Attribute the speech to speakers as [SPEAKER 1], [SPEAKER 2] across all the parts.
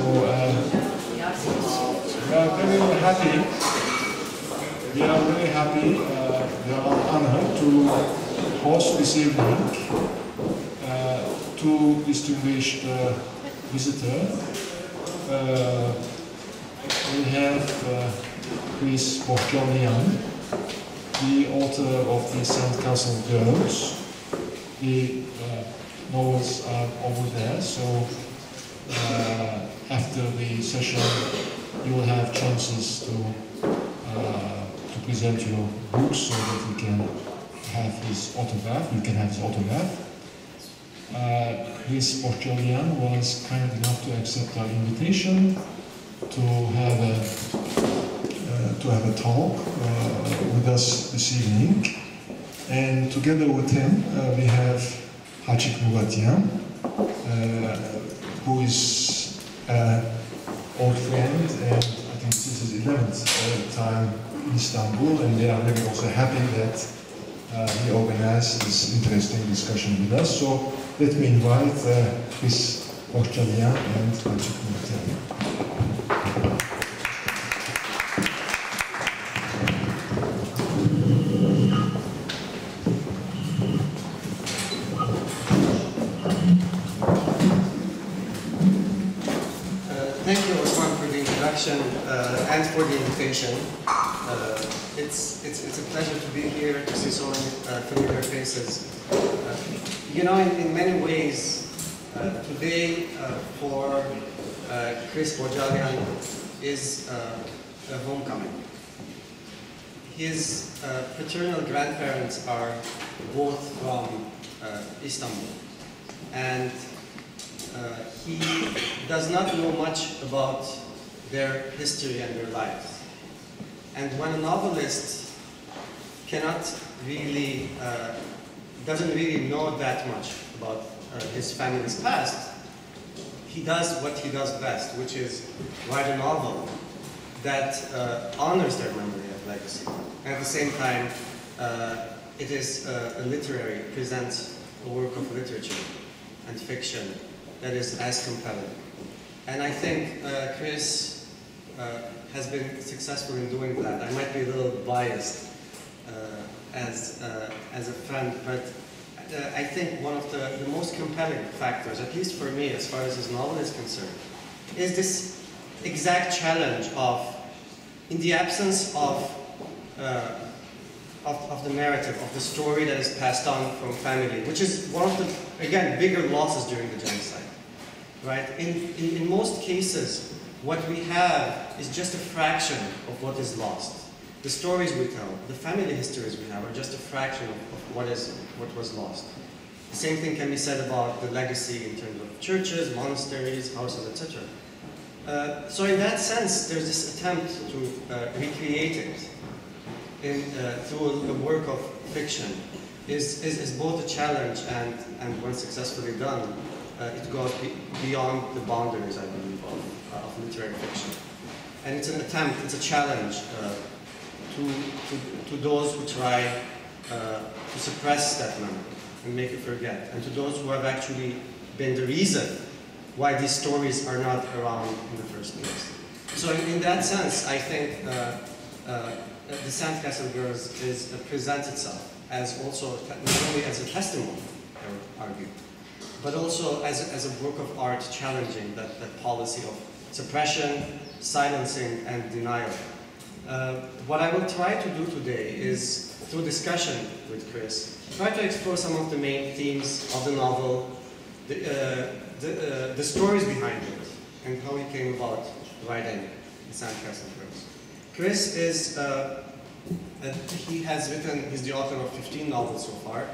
[SPEAKER 1] we are very happy. We are very happy. We are honored to host this evening two distinguished visitors. We have Chris Bohjalian, the author of the Sandcastle Girls. The novels are over there, so after the session you will have chances to present your books so that you can have his autograph. You can have his autograph. Chris Bohjalian was kind enough to accept our invitation to have a talk with us this evening, and together with him we have Khatchig Mouradian, who is an old friend, and I think this is his 11th time in Istanbul, and they are very also happy that he organized this interesting discussion with us. So let me invite Chris Bohjalian and Khatchig Mouradian.
[SPEAKER 2] And for the invitation. It's a pleasure to be here, to see so many familiar faces. You know, in many ways, today for Chris Bohjalian is a homecoming. His paternal grandparents are both from Istanbul, and he does not know much about their history and their lives. And when a novelist doesn't really know that much about his family's past, he does what he does best, which is write a novel that honors their memory and legacy. And at the same time, it is presents a work of literature and fiction that is as compelling. And I think Chris has been successful in doing that. I might be a little biased as a friend, but I think one of the most compelling factors, at least for me, as far as his novel is concerned, is this exact challenge of, in the absence of the narrative, of the story that is passed on from family, which is one of the, again, bigger losses during the genocide. Right? In most cases, what we have is just a fraction of what is lost. The stories we tell, the family histories we have, are just a fraction of what was lost. The same thing can be said about the legacy in terms of churches, monasteries, houses, etc. So in that sense, there's this attempt to recreate it through a work of fiction is both a challenge and when successfully done, it goes beyond the boundaries, I believe, of literary fiction. And it's an attempt, it's a challenge to those who try to suppress that memory and make it forget, and to those who have actually been the reason why these stories are not around in the first place. So in that sense, I think the Sandcastle Girls presents itself as also, not only as a testimony, I would argue, but also as a work of art challenging that policy of suppression, silencing, and denial. What I will try to do today is, through discussion with Chris, try to explore some of the main themes of the novel, the stories behind it, and how he came about writing the Sandcastle Girls. Chris is, he's the author of 15 novels so far,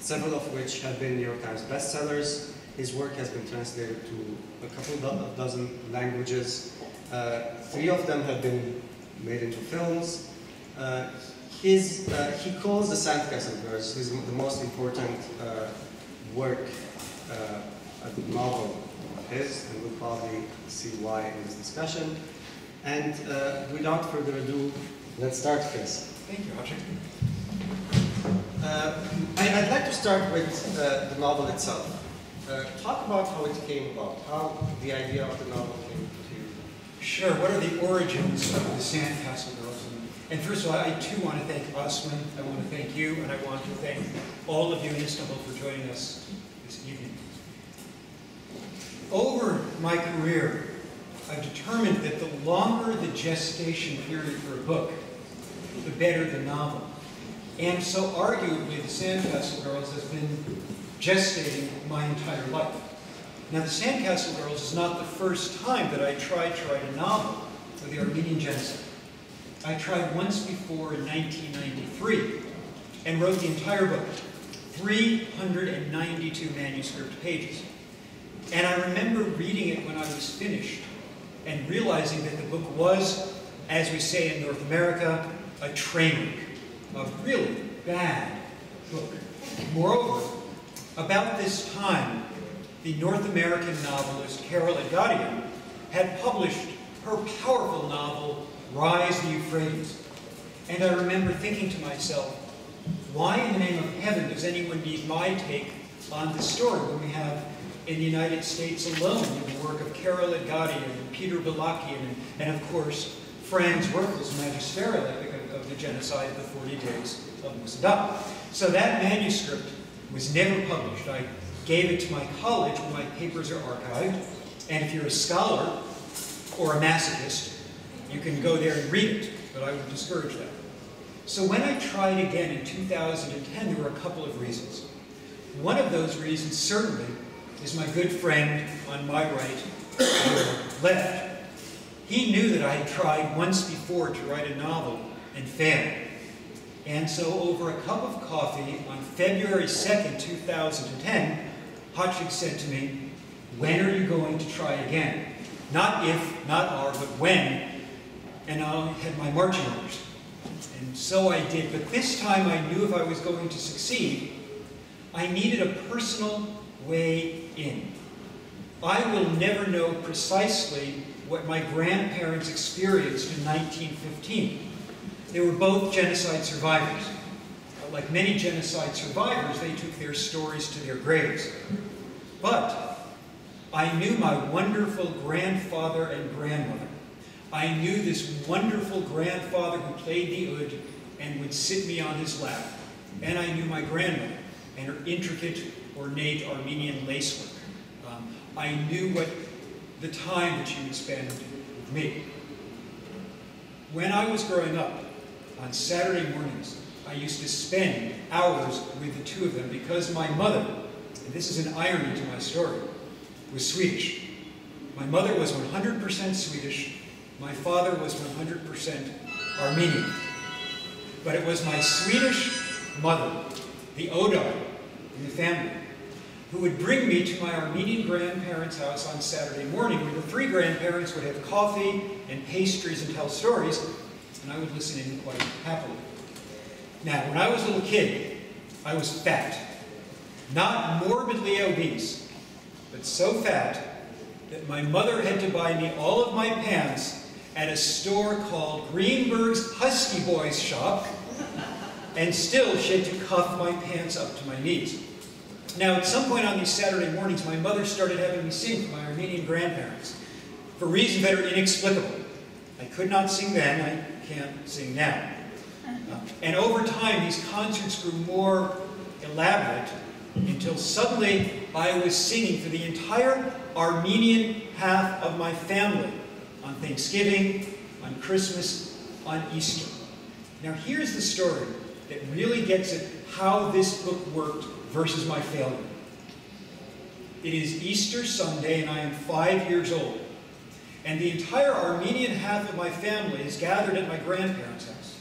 [SPEAKER 2] several of which have been New York Times bestsellers. His work has been translated to a couple of dozen languages. 3 of them have been made into films. He calls the Sandcastle Girls the most important work, a novel of his, and we'll probably see why in this discussion. And without further ado, let's start, Chris.
[SPEAKER 3] Thank you, Khatchig.
[SPEAKER 2] I'd like to start with the novel itself. talk about how it came about, how the idea of the novel came to you.
[SPEAKER 3] Sure. What are the origins of the Sandcastle Girls? And first of all, I too want to thank Osman. I want to thank you, and I want to thank all of you in Istanbul for joining us this evening. Over my career, I've determined that the longer the gestation period for a book, the better the novel. And so arguably, the Sandcastle Girls has been gestating my entire life. Now, the Sandcastle Girls is not the first time that I tried to write a novel for the Armenian genocide. I tried once before in 1993 and wrote the entire book, 392 manuscript pages. And I remember reading it when I was finished and realizing that the book was, as we say in North America, a train wreck, a really bad book. Moreover, about this time, the North American novelist Carol Edgarian had published her powerful novel, Rise the Euphrates. And I remember thinking to myself, why in the name of heaven does anyone need my take on this story when we have in the United States alone the work of Carol Edgarian and Peter Balakian and of course Franz Werfel's magisterial epic of the genocide of the 40 Days of Musaddam. So that manuscript was never published. I gave it to my college where my papers are archived, and if you're a scholar or a masochist, you can go there and read it, but I would discourage that. So when I tried again in 2010, there were a couple of reasons. One of those reasons certainly is my good friend on my right, left. He knew that I had tried once before to write a novel and failed. And so over a cup of coffee on February 2nd, 2010, Khatchig said to me, when are you going to try again? Not if, not are, but when. And I had my marching orders. And so I did. But this time I knew if I was going to succeed, I needed a personal way in. I will never know precisely what my grandparents experienced in 1915. They were both genocide survivors. Like many genocide survivors, they took their stories to their graves. But I knew my wonderful grandfather and grandmother. I knew this wonderful grandfather who played the oud and would sit me on his lap. And I knew my grandmother and her intricate, ornate Armenian lacework. I knew what the time that she would spend with me. When I was growing up, on Saturday mornings, I used to spend hours with the two of them because my mother, and this is an irony to my story, was Swedish. My mother was 100% Swedish. My father was 100% Armenian. But it was my Swedish mother, the Odar in the family, who would bring me to my Armenian grandparents' house on Saturday morning, where the three grandparents would have coffee and pastries and tell stories, and I would listen in quite happily. Now, when I was a little kid, I was fat. Not morbidly obese, but so fat that my mother had to buy me all of my pants at a store called Greenberg's Husky Boys Shop, and still she had to cuff my pants up to my knees. Now, at some point on these Saturday mornings, my mother started having me sing for my Armenian grandparents for reasons that are inexplicable. I could not sing then, I can't sing now. And over time, these concerts grew more elaborate until suddenly I was singing for the entire Armenian half of my family on Thanksgiving, on Christmas, on Easter. Now, here's the story that really gets at how this book worked versus my failure. It is Easter Sunday, and I am 5 years old. And the entire Armenian half of my family is gathered at my grandparents' house.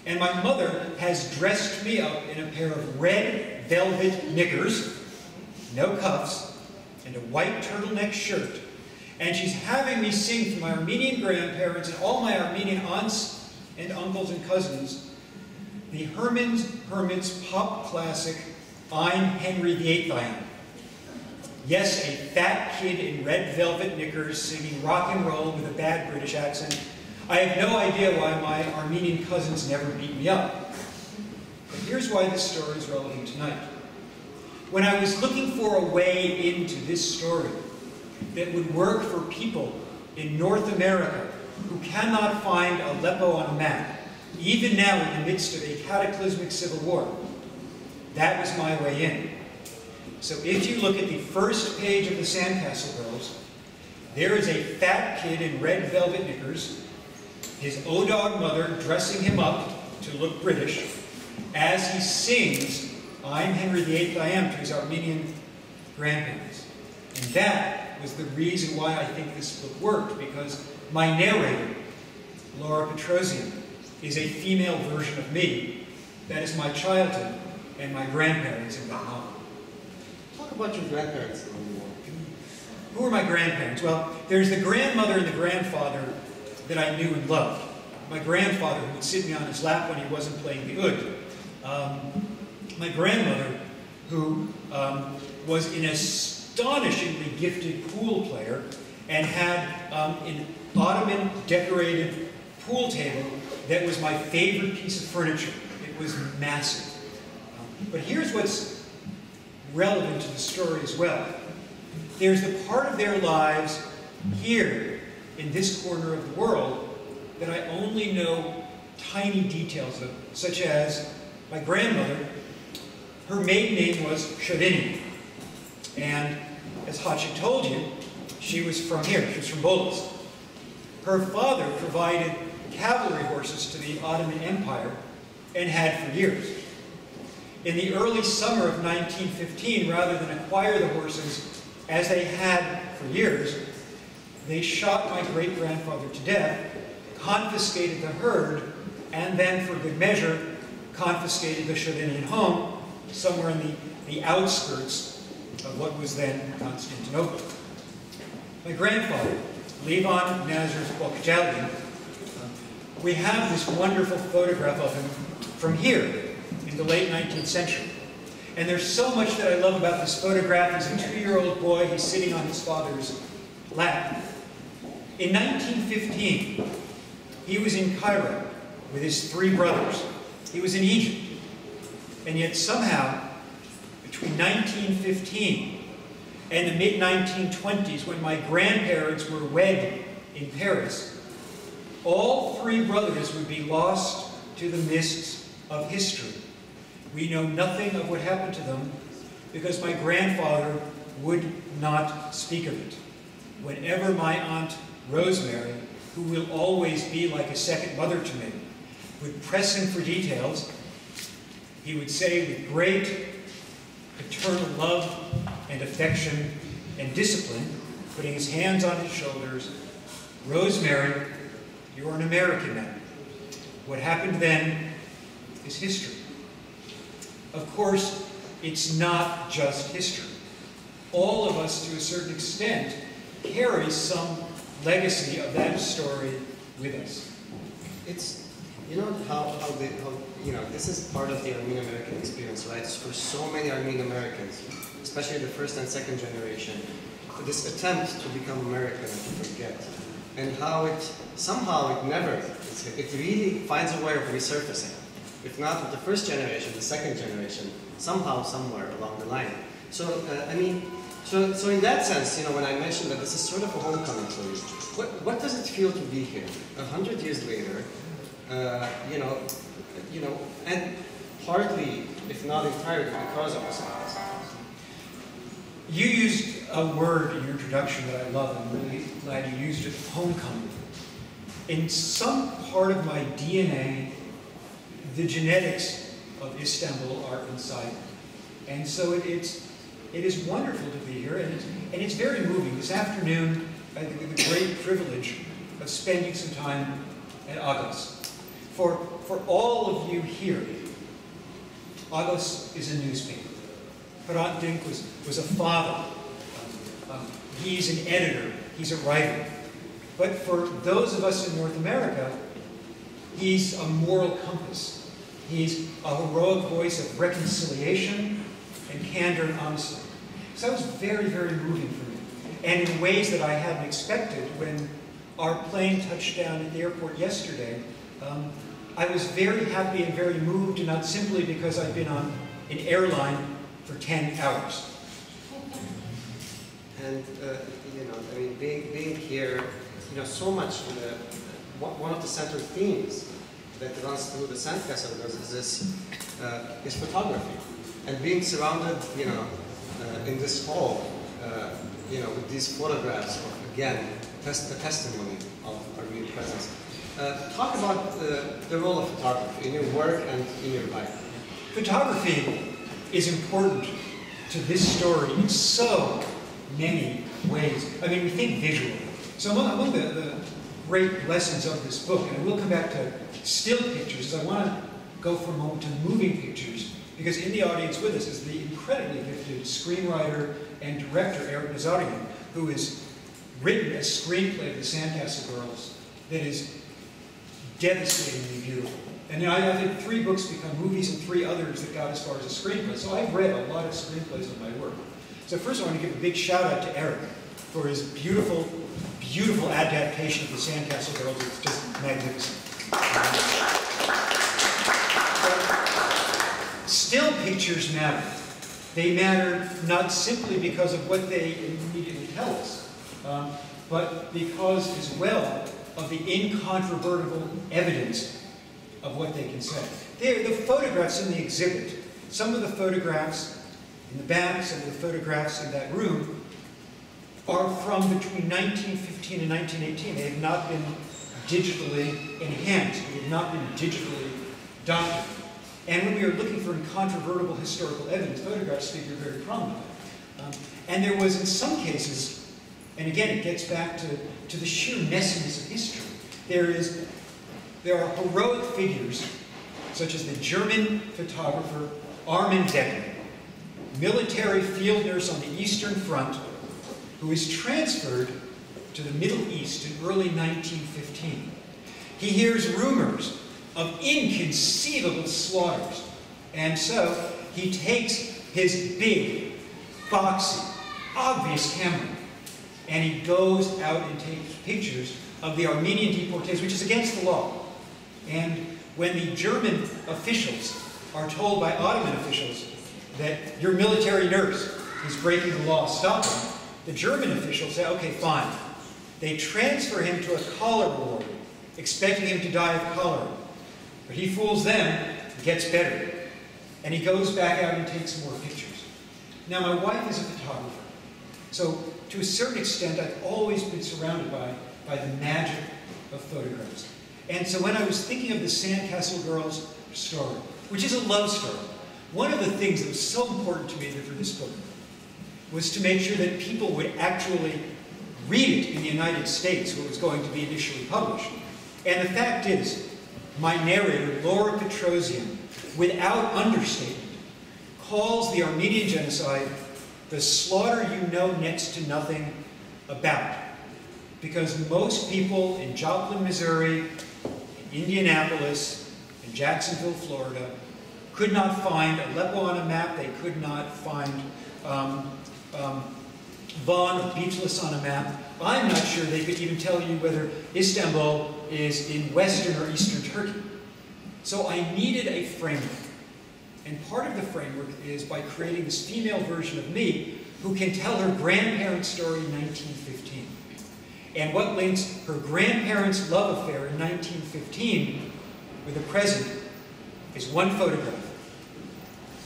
[SPEAKER 3] And my mother has dressed me up in a pair of red velvet knickers, no cuffs, and a white turtleneck shirt. And she's having me sing for my Armenian grandparents and all my Armenian aunts and uncles and cousins the Herman's pop classic, I'm Henry VIII I Am. Yes, a fat kid in red velvet knickers singing rock and roll with a bad British accent. I have no idea why my Armenian cousins never beat me up. But here's why this story is relevant tonight. When I was looking for a way into this story that would work for people in North America who cannot find Aleppo on a map, even now in the midst of a cataclysmic civil war, that was my way in. So if you look at the first page of the Sandcastle Girls, there is a fat kid in red velvet knickers, his O-dog mother dressing him up to look British, as he sings, "I'm Henry VIII, I am," to his Armenian grandparents. And that was the reason why I think this book worked, because my narrator, Laura Petrosian, is a female version of me. That is my childhood and my grandparents in that novel.
[SPEAKER 2] Talk about your grandparents a little more.
[SPEAKER 3] Who are my grandparents? Well, there's the grandmother and the grandfather that I knew and loved. My grandfather, who would sit me on his lap when he wasn't playing the oud. My grandmother, who was an astonishingly gifted pool player and had an Ottoman decorated pool table that was my favorite piece of furniture. It was massive. But here's what's relevant to the story as well. There's the part of their lives here in this corner of the world that I only know tiny details of, such as my grandmother, her maiden name was Söyleşinin. And as Khatchig told you, she was from here, she was from Bolis. Her father provided cavalry horses to the Ottoman Empire and had for years. In the early summer of 1915, rather than acquire the horses as they had for years, they shot my great-grandfather to death, confiscated the herd, and then, for good measure, confiscated the Söyleşinin home somewhere in the outskirts of what was then Constantinople. My grandfather, Levon Nazar's Bohjalian, we have this wonderful photograph of him from here in the late 19th century. And there's so much that I love about this photograph. He's a 2-year-old boy, he's sitting on his father's lap. In 1915, he was in Cairo with his 3 brothers. He was in Egypt. And yet somehow, between 1915 and the mid-1920s, when my grandparents were wed in Paris, all 3 brothers would be lost to the mists of history. We know nothing of what happened to them because my grandfather would not speak of it. Whenever my Aunt Rosemary, who will always be like a second mother to me, would press him for details, he would say with great paternal love and affection and discipline, putting his hands on his shoulders, "Rosemary, you're an American now. What happened then is history." Of course, it's not just history. All of us, to a certain extent, carry some legacy of that story with us.
[SPEAKER 2] It's, you know, this is part of the Armenian American experience, right? For so many Armenian Americans, especially the first and second generation, this attempt to become American and to forget, and how somehow it really finds a way of resurfacing. If not with the first generation, the second generation, somehow, somewhere along the line. So, so in that sense, when I mentioned that this is sort of a homecoming for you, what does it feel to be here 100 years later? And partly, if not entirely, because of this.
[SPEAKER 3] You used a word in your introduction that I love. I'm really glad you used it, homecoming. In some part of my DNA, the genetics of Istanbul are inside. And so it is wonderful to be here, and it's very moving. This afternoon, I had the great privilege of spending some time at Agos. For all of you here, Agos is a newspaper. Hrant Dink was a father. He's an editor. He's a writer. But for those of us in North America, he's a moral compass. He's a heroic voice of reconciliation and candor and honesty. So that was very, very moving for me. And in ways that I hadn't expected. When our plane touched down at the airport yesterday, I was very happy and very moved, and not simply because I've been on an airline for 10 hours.
[SPEAKER 2] And you know, I mean, being here, you know, so much. One of the central themes that runs through the Sandcastle Girls is photography, and being surrounded, you know, in this hall, you know, with these photographs of, again, the testimony of Armenian presence. Talk about the role of photography in your work and in your life.
[SPEAKER 3] Photography is important to this story in so many ways. I mean, we think visually. So among the great lessons of this book, and I will come back to still pictures, is I want to go for a moment to moving pictures, because in the audience with us is the incredibly gifted screenwriter and director Bohjalian, who has written a screenplay of the Sandcastle Girls that is devastatingly beautiful. And you know, I think 3 books become movies and 3 others that got as far as a screenplay. So I've read a lot of screenplays of my work. So first I want to give a big shout out to Eric for his beautiful, beautiful adaptation of the Sandcastle Girls. It's just magnificent. Still pictures matter. They matter not simply because of what they immediately tell us, but because as well of the incontrovertible evidence of what they can say. They're the photographs in the exhibit. Some of the photographs in the back, some of the photographs in that room are from between 1915 and 1918. They have not been digitally enhanced. They have not been digitally doctored. And when we are looking for incontrovertible historical evidence, photographs figure very prominently. And there was, in some cases, and again, it gets back to the sheer messiness of history. There are heroic figures, such as the German photographer Armenian, military field nurse on the Eastern Front, who is transferred to the Middle East in early 1915. He hears rumors of inconceivable slaughters, and so he takes his big, boxy, obvious camera, and he goes out and takes pictures of the Armenian deportees, which is against the law. And when the German officials are told by Ottoman officials that your military nurse is breaking the law, stop him, the German officials say, okay, fine. They transfer him to a cholera ward, expecting him to die of cholera. But he fools them, gets better, and he goes back out and takes more pictures. Now, my wife is a photographer, so to a certain extent, I've always been surrounded by the magic of photographs. And so when I was thinking of the Sandcastle Girls story, which is a love story, one of the things that was so important to me for this book was to make sure that people would actually read it in the United States, where it was going to be initially published. And the fact is, my narrator, Laura Petrosian, without understatement, calls the Armenian genocide the slaughter you know next to nothing about. Because most people in Joplin, Missouri, in Indianapolis, in Jacksonville, Florida, could not find Aleppo on a map. They could not find Van or Beachless on a map. I'm not sure they could even tell you whether Istanbul is in western or eastern Turkey. So I needed a framework. And part of the framework is by creating this female version of me who can tell her grandparents' story in 1915. And what links her grandparents' love affair in 1915 with the present is one photograph.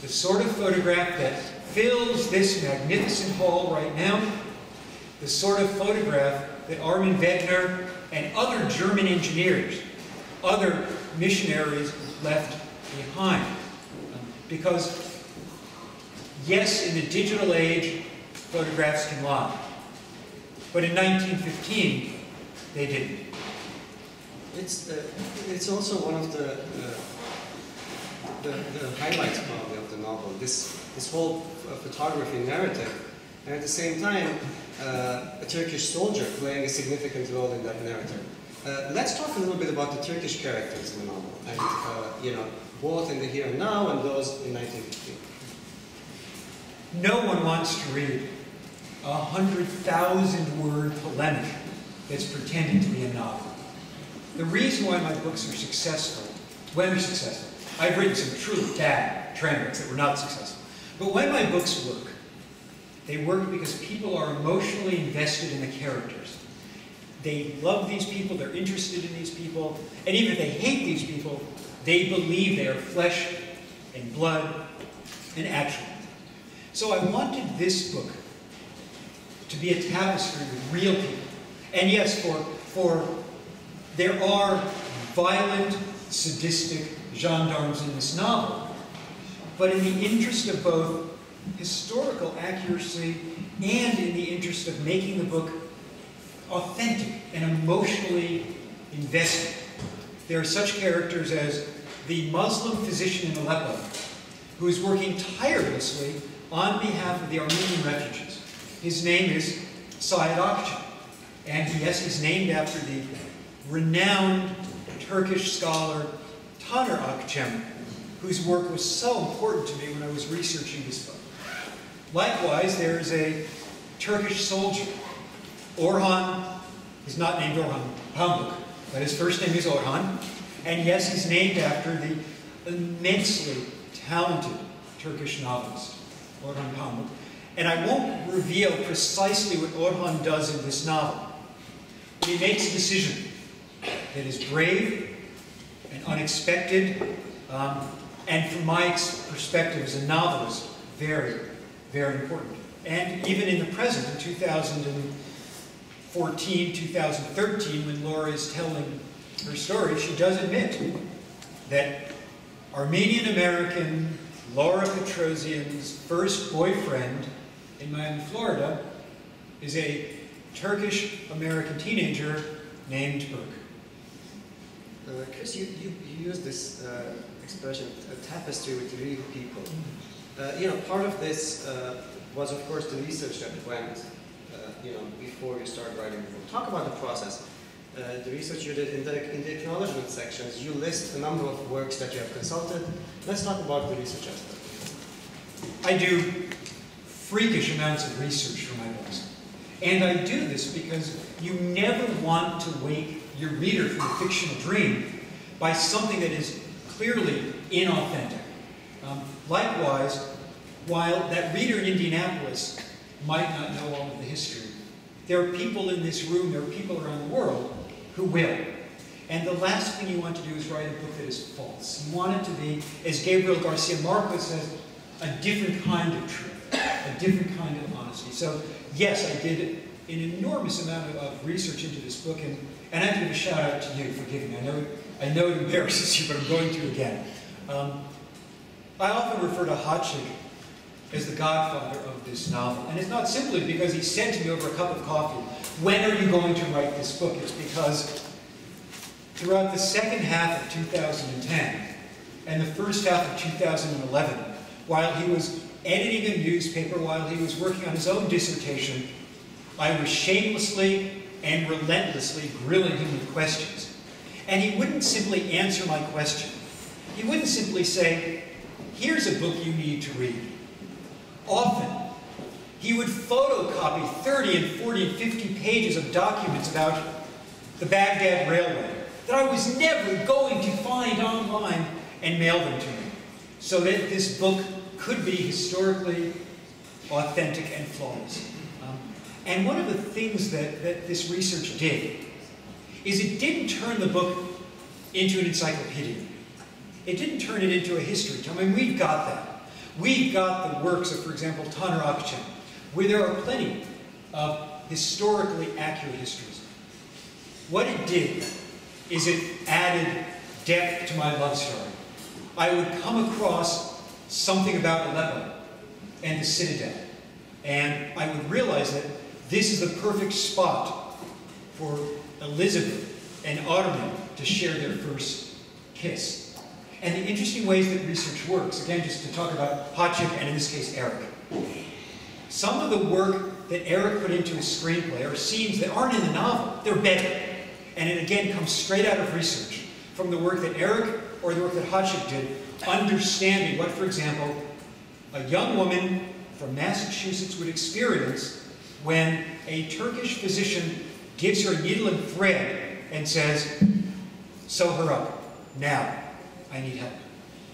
[SPEAKER 3] The sort of photograph that fills this magnificent hall right now. The sort of photograph that Armin Wegener and other German engineers, other missionaries left behind. Because, yes, in the digital age, photographs can lie. But in 1915, they didn't.
[SPEAKER 2] It's also one of the highlights probably of the novel. This whole photography narrative, and at the same time, a Turkish soldier playing a significant role in that narrative. Let's talk a little bit about the Turkish characters in the novel, and you know, both in the here and now and those in 1915.
[SPEAKER 3] No one wants to read a 100,000-word polemic that's pretending to be a novel. The reason why my books are successful, when they're successful, I've written some truly bad train wrecks that were not successful. But when my books work, they work because people are emotionally invested in the characters. They love these people, they're interested in these people, and even if they hate these people, they believe they are flesh and blood and actual. So I wanted this book to be a tapestry with real people. And yes, there are violent, sadistic gendarmes in this novel, but in the interest of both historical accuracy and in the interest of making the book authentic and emotionally invested. There are such characters as the Muslim physician in Aleppo, who is working tirelessly on behalf of the Armenian refugees. His name is Said Akçam, and yes, he's named after the renowned Turkish scholar Taner Akçam, whose work was so important to me when I was researching this book. Likewise, there is a Turkish soldier, Orhan. He's not named Orhan Pamuk, but his first name is Orhan. And yes, he's named after the immensely talented Turkish novelist, Orhan Pamuk. And I won't reveal precisely what Orhan does in this novel, but he makes a decision that is brave and unexpected, and from my perspective as a novelist, very, very important. And even in the present, in 2014, 2013, when Laura is telling her story, she does admit that Armenian-American Laura Petrosian's first boyfriend in Miami, Florida, is a Turkish-American teenager named Burke.
[SPEAKER 2] Chris, you used this expression, a tapestry with real people. You know, part of this was, of course, the research that went, before you started writing the book. Talk about the process. The research you did in the acknowledgement sections, you list a number of works that you have consulted. Let's talk about the research aspect.
[SPEAKER 3] I do freakish amounts of research for my books. And I do this because you never want to wake your reader from a fictional dream by something that is clearly inauthentic. Likewise, while that reader in Indianapolis might not know all of the history, there are people in this room, there are people around the world who will. And the last thing you want to do is write a book that is false. You want it to be, as Gabriel Garcia Marquez says, a different kind of truth, a different kind of honesty. So yes, I did an enormous amount of research into this book, and I have to give a shout out to you for giving me. I know it embarrasses you, but I'm going to again. I often refer to Khatchig as the godfather of this novel. And it's not simply because he said to me over a cup of coffee, when are you going to write this book? It's because throughout the second half of 2010 and the first half of 2011, while he was editing a newspaper, while he was working on his own dissertation, I was shamelessly and relentlessly grilling him with questions. And he wouldn't simply answer my question. He wouldn't simply say, here's a book you need to read. Often, he would photocopy 30 and 40 and 50 pages of documents about the Baghdad Railway that I was never going to find online and mail them to me, so that this book could be historically authentic and flawless. And one of the things that this research did is it didn't turn the book into an encyclopedia. It didn't turn it into a history tome. I mean, we've got that. We've got the works of, for example, Taner Akçam, where there are plenty of historically accurate histories. What it did is it added depth to my love story. I would come across something about Aleppo and the citadel, and I would realize that this is the perfect spot for Elizabeth and Armenian to share their first kiss. And the interesting ways that research works, again, just to talk about Khatchig and in this case Eric. Some of the work that Eric put into his screenplay are scenes that aren't in the novel, they're better. And it again comes straight out of research from the work that Eric or the work that Khatchig did, understanding what, for example, a young woman from Massachusetts would experience when a Turkish physician gives her a needle and thread and says, sew her up, now. I need help.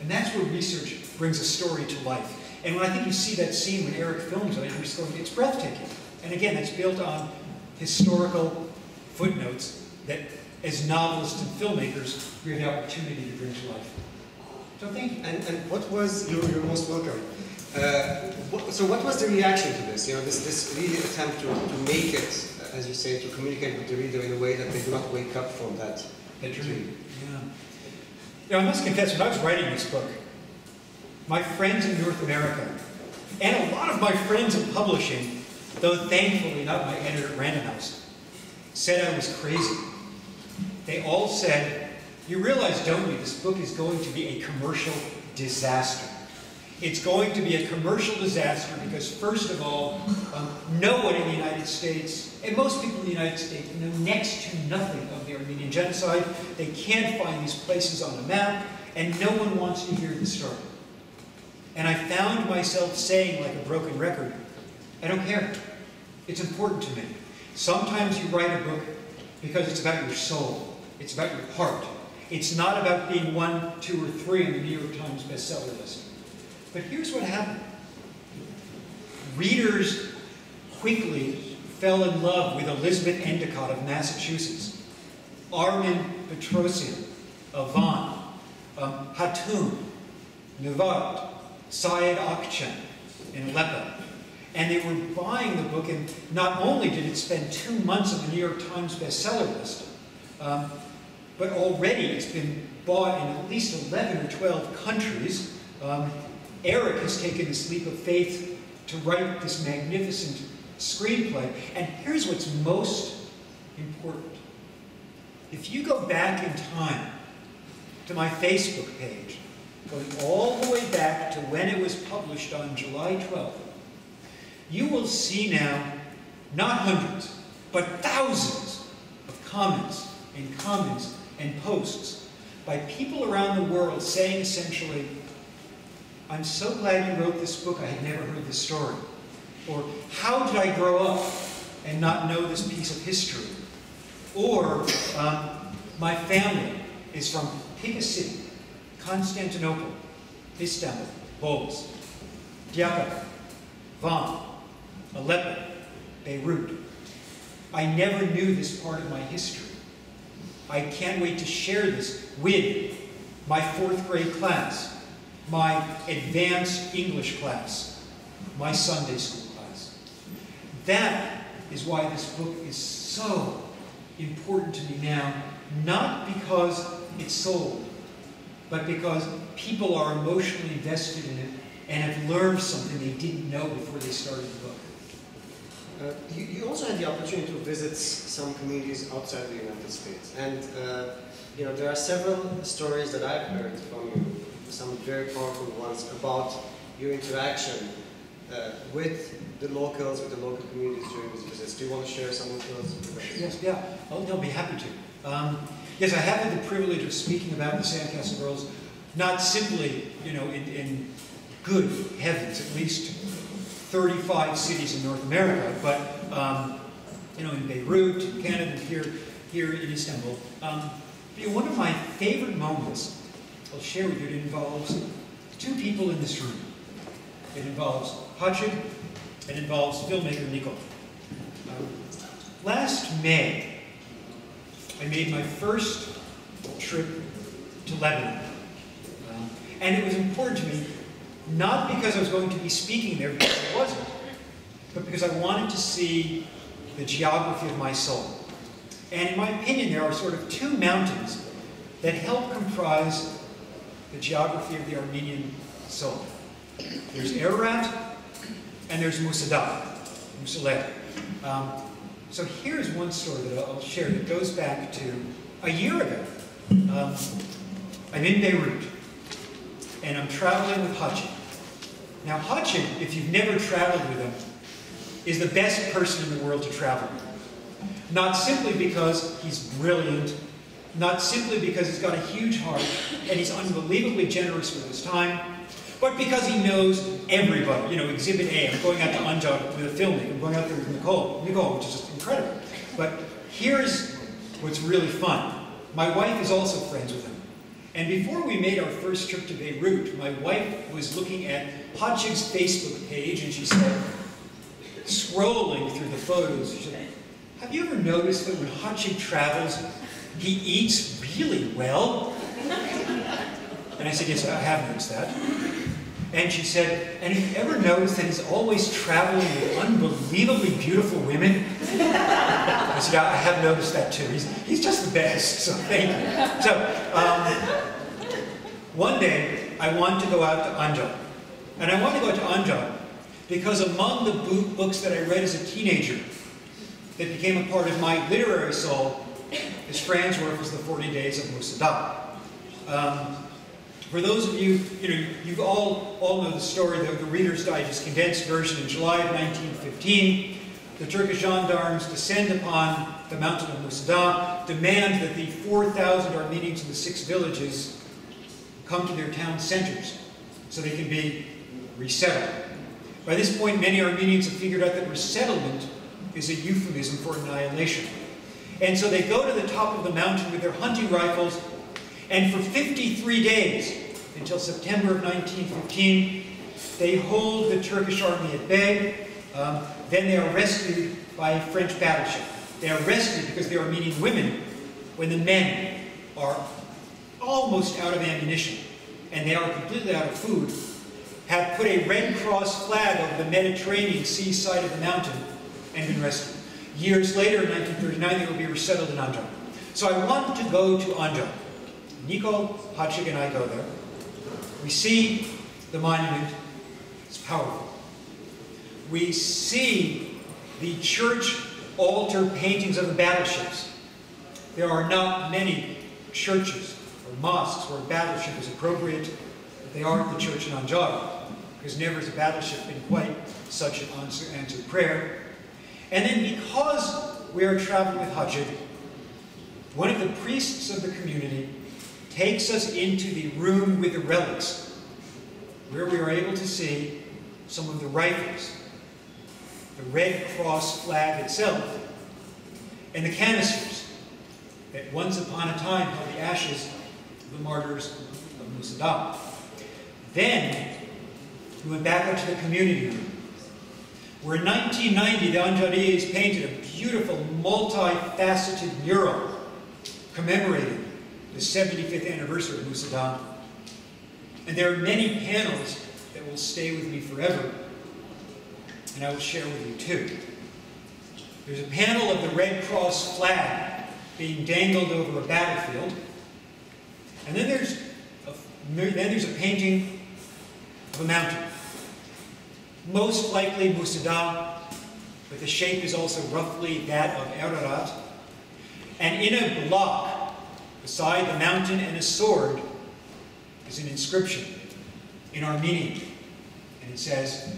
[SPEAKER 3] And that's where research brings a story to life. And when I think you see that scene when Eric films it, it's breathtaking. And again, it's built on historical footnotes that, as novelists and filmmakers, we have the opportunity to bring to life. So thank you.
[SPEAKER 2] And what was, you're most welcome. So what was the reaction to this? You know, this really attempt to make it, as you say, to communicate with the reader in a way that they do not wake up from that dream.
[SPEAKER 3] Yeah. You know, I must confess, when I was writing this book, my friends in North America, and a lot of my friends in publishing, though thankfully not my editor at Random House, said I was crazy. They all said, you realize, don't you, this book is going to be a commercial disaster. It's going to be a commercial disaster because, first of all, no one in the United States, and most people in the United States, know next to nothing of the Armenian genocide. They can't find these places on a map, and no one wants to hear the story. And I found myself saying, like a broken record, I don't care. It's important to me. Sometimes you write a book because it's about your soul. It's about your heart. It's not about being 1, 2, or 3 on the New York Times bestseller list. But here's what happened. Readers quickly fell in love with Elizabeth Endicott of Massachusetts, Armin Petrosian of Van, Hatun, Nevard, Syed Akçam in Aleppo. And they were buying the book, and not only did it spend 2 months on the New York Times bestseller list, but already it's been bought in at least 11 or 12 countries. Eric has taken this leap of faith to write this magnificent screenplay. And here's what's most important. If you go back in time to my Facebook page, going all the way back to when it was published on July 12th, you will see now not hundreds, but thousands of comments and posts by people around the world saying essentially, I'm so glad you wrote this book, I had never heard this story. Or, how did I grow up and not know this piece of history? Or, my family is from pick a city, Constantinople, Istanbul, Bowls, Diyarbakır, Van, Aleppo, Beirut. I never knew this part of my history. I can't wait to share this with my 4th grade class, my advanced English class, my Sunday school class. That is why this book is so important to me now, not because it's sold, but because people are emotionally invested in it and have learned something they didn't know before they started the book.
[SPEAKER 2] You also had the opportunity to visit some communities outside the United States, and you know, there are several stories that I've heard from you, some very powerful ones about your interaction with the locals, with the local communities during these visits. Do you want to share some of those?
[SPEAKER 3] Yes, yeah, I'll be happy to. Yes, I have had the privilege of speaking about the Sandcastle Girls, not simply, you know, in good heavens, at least 35 cities in North America, but you know, in Beirut, in Canada, here in Istanbul. One of my favorite moments I'll share with you, it involves 2 people in this room. It involves Khatchig, it involves filmmaker Niko. Last May, I made my first trip to Lebanon. And it was important to me, not because I was going to be speaking there, because I wasn't, but because I wanted to see the geography of my soul. And in my opinion, there are sort of 2 mountains that help comprise the geography of the Armenian soul. There's Ararat, and there's Musadat, Musaleh. So here's one story that I'll share that goes back to a year ago. I'm in Beirut, and I'm traveling with Khatchig. Now Khatchig, if you've never traveled with him, is the best person in the world to travel with. Not simply because he's brilliant, not simply because he's got a huge heart and he's unbelievably generous with his time, but because he knows everybody. You know, Exhibit A, I'm going out to Anjar with a filmmaker, I'm going out there with Nicole, which is just incredible. But here's what's really fun. My wife is also friends with him. And before we made our first trip to Beirut, my wife was looking at Khatchig's Facebook page, and she said, scrolling through the photos, she said, have you ever noticed that when Khatchig travels, he eats really well? And I said, yes, I have noticed that. And she said, and have you ever noticed that he's always traveling with unbelievably beautiful women? I said, I have noticed that too. He's just the best, so thank you. So, one day, I wanted to go out to Ancak. And I wanted to go to Ancak because among the books that I read as a teenager that became a part of my literary soul is Fran's work was The 40 Days of Musa Dağ. For those of you, you all know the story, the Reader's Digest condensed version. In July of 1915, the Turkish gendarmes descend upon the mountain of Musa Dağ, demand that the 4,000 Armenians in the 6 villages come to their town centers so they can be resettled. By this point, many Armenians have figured out that resettlement is a euphemism for annihilation. And so they go to the top of the mountain with their hunting rifles, and for 53 days, until September of 1915, they hold the Turkish army at bay. Then they are rescued by a French battleship. They are rescued because the Armenian women, when the men are almost out of ammunition, and they are completely out of food, have put a Red Cross flag over the Mediterranean sea side of the mountain and been rescued. Years later, in 1939, they will be resettled in Ancak. So I want to go to Ancak. Nico, Khatchig, and I go there. We see the monument. It's powerful. We see the church altar paintings of the battleships. There are not many churches or mosques where a battleship is appropriate, but they are at the church in Ancak, because never has a battleship been quite such an answered prayer. And then because we are traveling with Khatchig, one of the priests of the community takes us into the room with the relics, where we are able to see some of the rifles, the Red Cross flag itself, and the canisters that once upon a time held the ashes of the martyrs of Musa Dağ. Then we went back out to the community room, where in 1990 the Ancaris painted a beautiful multi-faceted mural commemorating the 75th anniversary of Musa Dağ. And there are many panels that will stay with me forever, and I will share with you too. There's a panel of the Red Cross flag being dangled over a battlefield, and then there's a painting of a mountain. Most likely Musa Dağ, but the shape is also roughly that of Ararat. And in a block beside the mountain and a sword is an inscription in Armenian, and it says,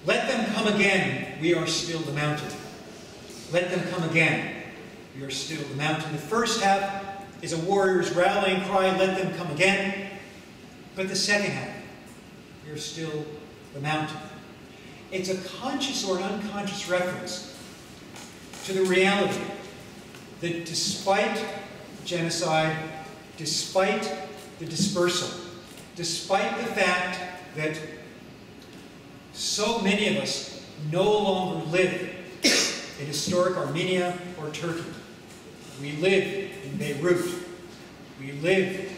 [SPEAKER 3] "Let them come again, we are still the mountain. Let them come again, we are still the mountain." The first half is a warrior's rallying cry, "Let them come again." But the second half, we are still the mountain. It's a conscious or an unconscious reference to the reality that despite genocide, despite the dispersal, despite the fact that so many of us no longer live in historic Armenia or Turkey. We live in Beirut. We live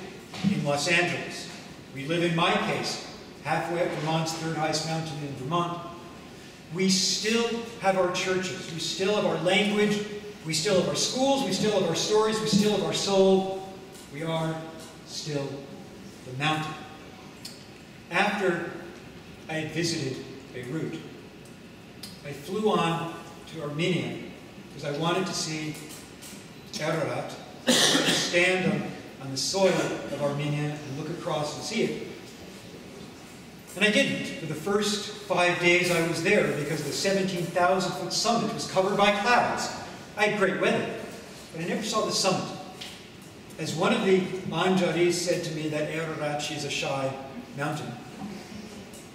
[SPEAKER 3] in Los Angeles. We live, in my case, halfway up Vermont's third highest mountain in Vermont. We still have our churches. We still have our language. We still have our schools. We still have our stories. We still have our soul. We are still the mountain. After I had visited Beirut, I flew on to Armenia because I wanted to see Ararat, stand on the soil of Armenia and look across and see it. And I didn't for the first 5 days I was there because the 17,000-foot summit was covered by clouds. I had great weather, but I never saw the summit. As one of the Ancaris said to me, that Ararat is a shy mountain.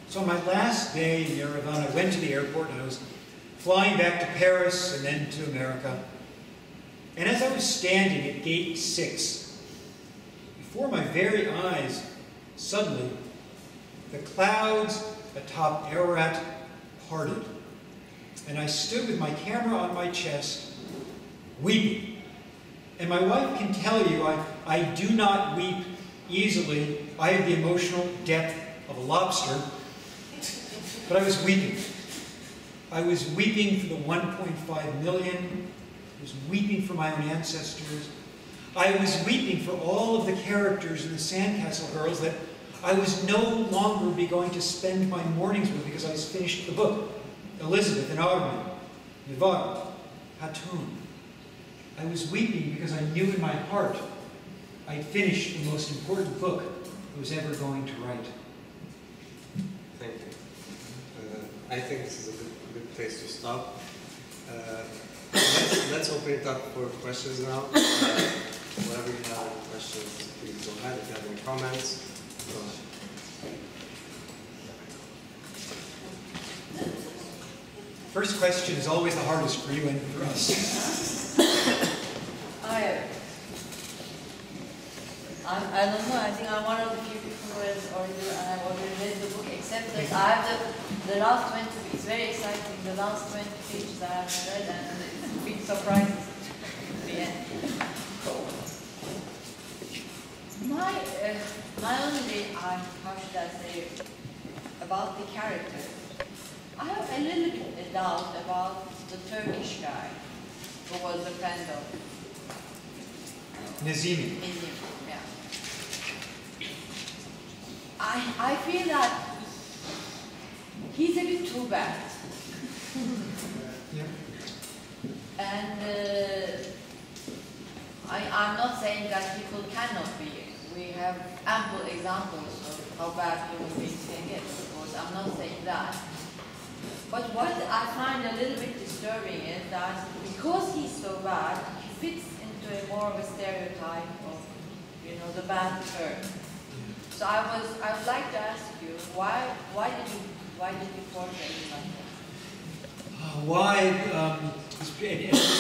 [SPEAKER 3] So on my last day in Yerevan, I went to the airport and I was flying back to Paris and then to America. And as I was standing at gate 6, before my very eyes, suddenly the clouds atop Ararat parted. And I stood with my camera on my chest, weeping. And my wife can tell you I do not weep easily. I have the emotional depth of a lobster. But I was weeping. I was weeping for the 1.5 million. I was weeping for my own ancestors. I was weeping for all of the characters in the Sandcastle Girls that I was no longer be going to spend my mornings with because I was finished the book. Elizabeth and Armenian, Nevar, Hatun. I was weeping because I knew in my heart I'd finished the most important book I was ever going to write.
[SPEAKER 2] Thank you. I think this is a good place to stop. Let's open it up for questions now. Whatever you have any questions, please go ahead. If you have any comments, go ahead.
[SPEAKER 3] First question is always the hardest for you and for us.
[SPEAKER 4] I don't know, I think I'm one of the few people who has already read the book, except that I have the last 20, it's very exciting, the last 20 pages I haven't read, and it's a big surprise at the end. My only, how should I say, about the characters, I have a little bit of doubt about the Turkish guy who was a friend of
[SPEAKER 3] Nazimi.
[SPEAKER 4] Yeah. I feel that he's a bit too bad.
[SPEAKER 3] Yeah.
[SPEAKER 4] And I'm not saying that people cannot be. We have ample examples of how bad human beings can get, of course. I'm not saying that. But what I find a little bit disturbing is that because he's so bad, he fits into a more of a stereotype of, you know, the bad turn. So I would like to ask you, why did you portray him like that?
[SPEAKER 3] Why? This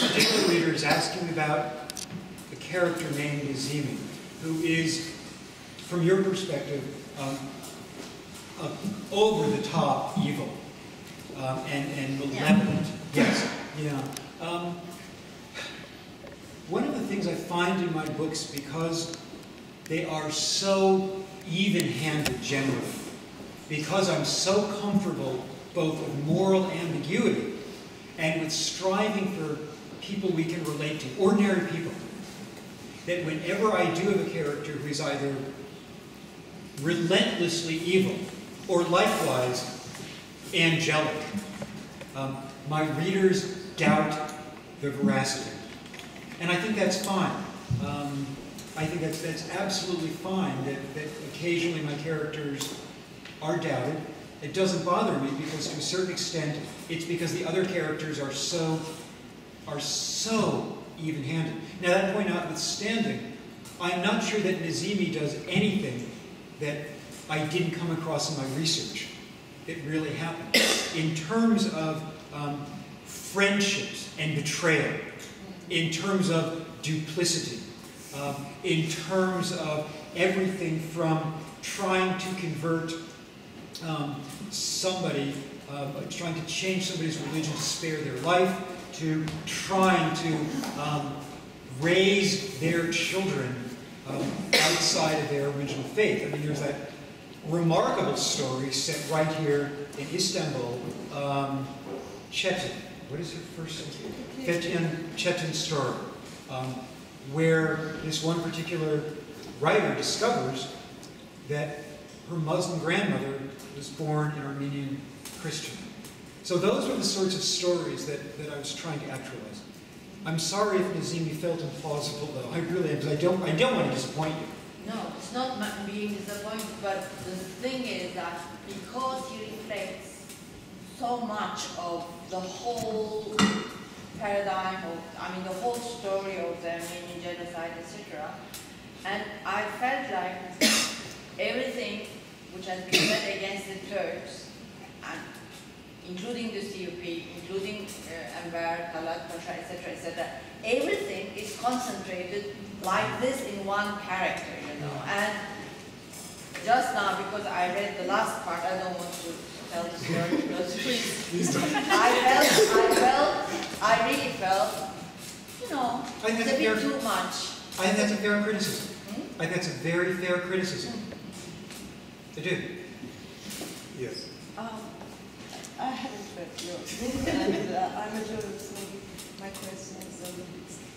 [SPEAKER 3] particular reader is asking about a character named Nazimi, who is, from your perspective, over-the-top evil and malevolent. Yes. Yeah. One of the things I find in my books, because they are so even-handed generally, because I'm so comfortable both with moral ambiguity and with striving for people we can relate to, ordinary people, that whenever I do have a character who is either relentlessly evil or likewise angelic, my readers doubt the veracity. And I think that's fine. I think that's absolutely fine that occasionally my characters are doubted. It doesn't bother me because to a certain extent it's because the other characters are so even-handed. Now that point notwithstanding, I'm not sure that Nazimi does anything that I didn't come across in my research. It really happened. In terms of friendships and betrayal, in terms of duplicity, in terms of everything from trying to convert somebody, trying to change somebody's religion to spare their life, to trying to raise their children outside of their original faith. I mean, there's that remarkable story set right here in Istanbul, Çetin. What is her first name? Çetin's story, where this one particular writer discovers that her Muslim grandmother was born an Armenian Christian. So those were the sorts of stories that I was trying to actualize. I'm sorry if Nazimi felt implausible, though. I really am, because I don't want to disappoint you.
[SPEAKER 4] No, it's not being disappointed, but the thing is that because he reflects so much of the whole paradigm of, the whole story of the Armenian genocide, etc. And I felt like everything which has been said against the Turks, and including the CUP, including Enver, Talat Pasha, etc., everything is concentrated like this in one character, you know. And just now, because I read the last part, I don't want to tell the story because
[SPEAKER 1] Please don't.
[SPEAKER 4] I really felt, you know, it's a bit too much.
[SPEAKER 3] I think that's a fair criticism.
[SPEAKER 4] Hmm?
[SPEAKER 3] I think that's a very fair criticism. I do.
[SPEAKER 2] Yes.
[SPEAKER 5] I haven't read yours, and I'm a journalist. Maybe my question is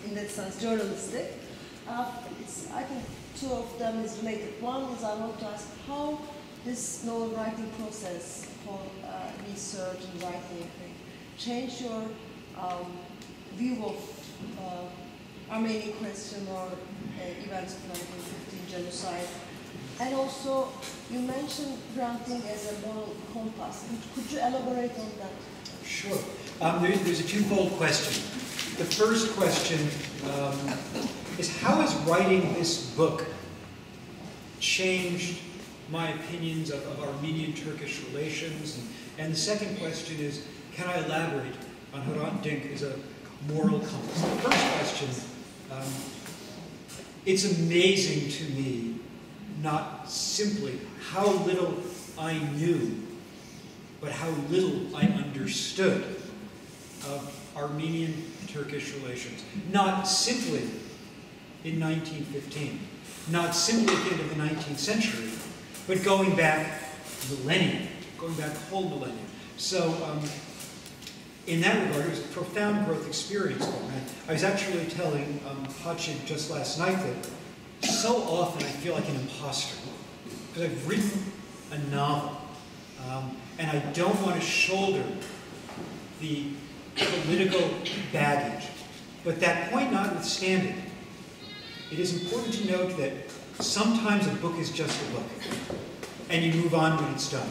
[SPEAKER 5] in that sense journalistic. I think two of them is related. One is I want to ask how this novel writing process for research and writing changed your view of Armenian question or events of 1915 genocide. And also, you mentioned granting as a moral compass. Could you elaborate on that?
[SPEAKER 3] Sure. There's a twofold question. The first question is how has writing this book changed my opinions of Armenian-Turkish relations? And the second question is, can I elaborate on Hrant Dink as a moral compass? The first question, it's amazing to me not simply how little I knew, but how little I understood of Armenian-Turkish relations. Not simply in 1915, not simply at the end of the 19th century, but going back millennia, going back a whole millennium. So in that regard, it was a profound growth experience for me. I was actually telling Khatchig just last night that so often I feel like an imposter because I've written a novel and I don't want to shoulder the political baggage. But that point notwithstanding, it is important to note that sometimes a book is just a book and you move on when it's done.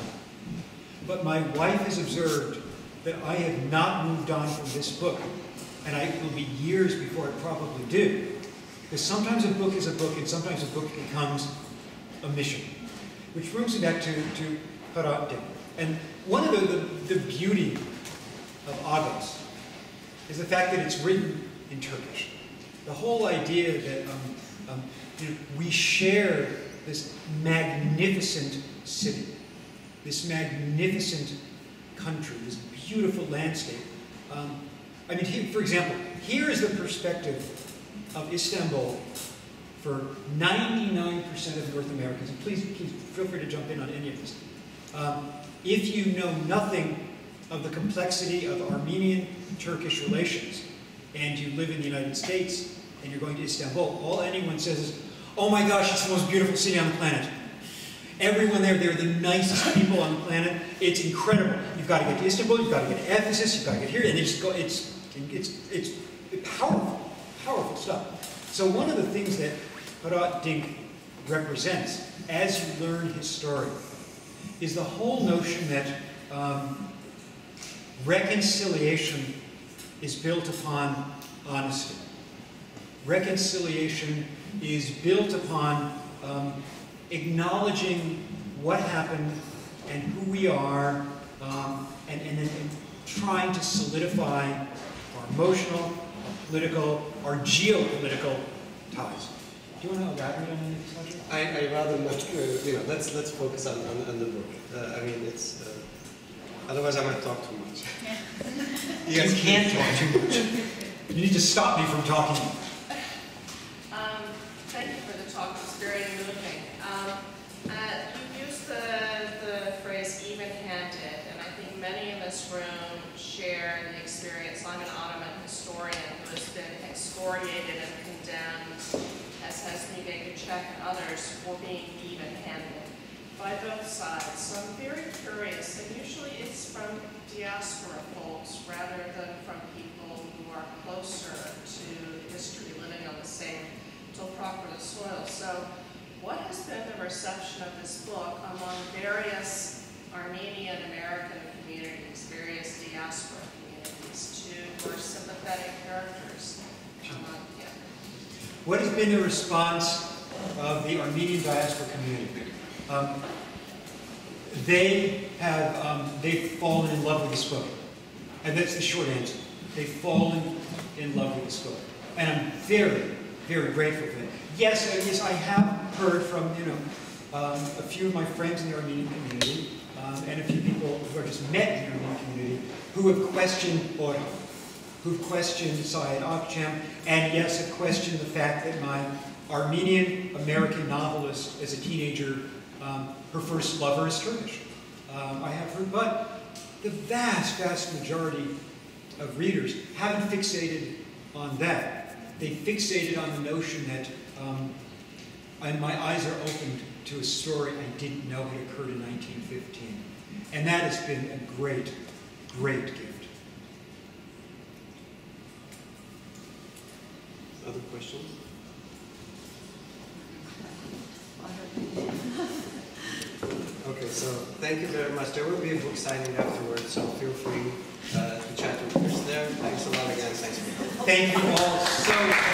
[SPEAKER 3] But my wife has observed that I have not moved on from this book, and it will be years before I probably do. Because sometimes a book is a book, and sometimes a book becomes a mission. Which brings me back to Hrant Dink. And one of the beauty of Agos is the fact that it's written in Turkish. The whole idea that we share this magnificent city, this magnificent country, this beautiful landscape. I mean, for example, here is the perspective of Istanbul for 99% of North Americans. And please feel free to jump in on any of this. If you know nothing of the complexity of Armenian-Turkish relations, and you live in the United States, and you're going to Istanbul, all anyone says is, oh my gosh, it's the most beautiful city on the planet. Everyone there, they're the nicest people on the planet. It's incredible. You've got to get to Istanbul, you've got to get to Ephesus, you've got to get here, and they just go, it's powerful, powerful stuff. So one of the things that Hrant Dink represents, as you learn his story, is the whole notion that reconciliation is built upon honesty. Reconciliation is built upon acknowledging what happened and who we are, and trying to solidify our emotional, our political, our geopolitical ties. Do you want to elaborate on any of this subject?
[SPEAKER 2] I rather not. Let's focus on the book. I mean, it's otherwise I might talk too much.
[SPEAKER 4] Yeah.
[SPEAKER 3] You can't talk too much. You need to stop me from talking.
[SPEAKER 6] Thank you for the talk. It's very moving. You used the phrase even-handed, and I think many in this room share the experience. I'm an Ottoman historian who has been excoriated and condemned, as has Miguel Khatchig and others, for being even-handed by both sides. So I'm very curious, and usually it's from diaspora folks rather than from people who are closer to history, living on the same topographical soil. So what has been the reception of this book among various Armenian American communities, various diaspora communities, to more sympathetic characters?
[SPEAKER 3] What has been the response of the Armenian diaspora community? They've fallen in love with this book. And that's the short answer. They've fallen in love with this book. And I'm very, very grateful for that. Yes, I have heard from, a few of my friends in the Armenian community and a few people who I just met in the Armenian community who have questioned Orhan, who've questioned Said Akçam, and yes, have questioned the fact that my Armenian-American novelist, as a teenager, her first lover is Turkish. I have heard, but the vast, vast majority of readers haven't fixated on that. They fixated on the notion that and my eyes are opened to a story I didn't know had occurred in 1915. And that has been a great, great gift.
[SPEAKER 2] Other questions? Okay, so thank you very much. There will be a book signing afterwards, so feel free to chat with us there. Thanks a lot again. Thanks for coming.
[SPEAKER 3] Thank you all so much.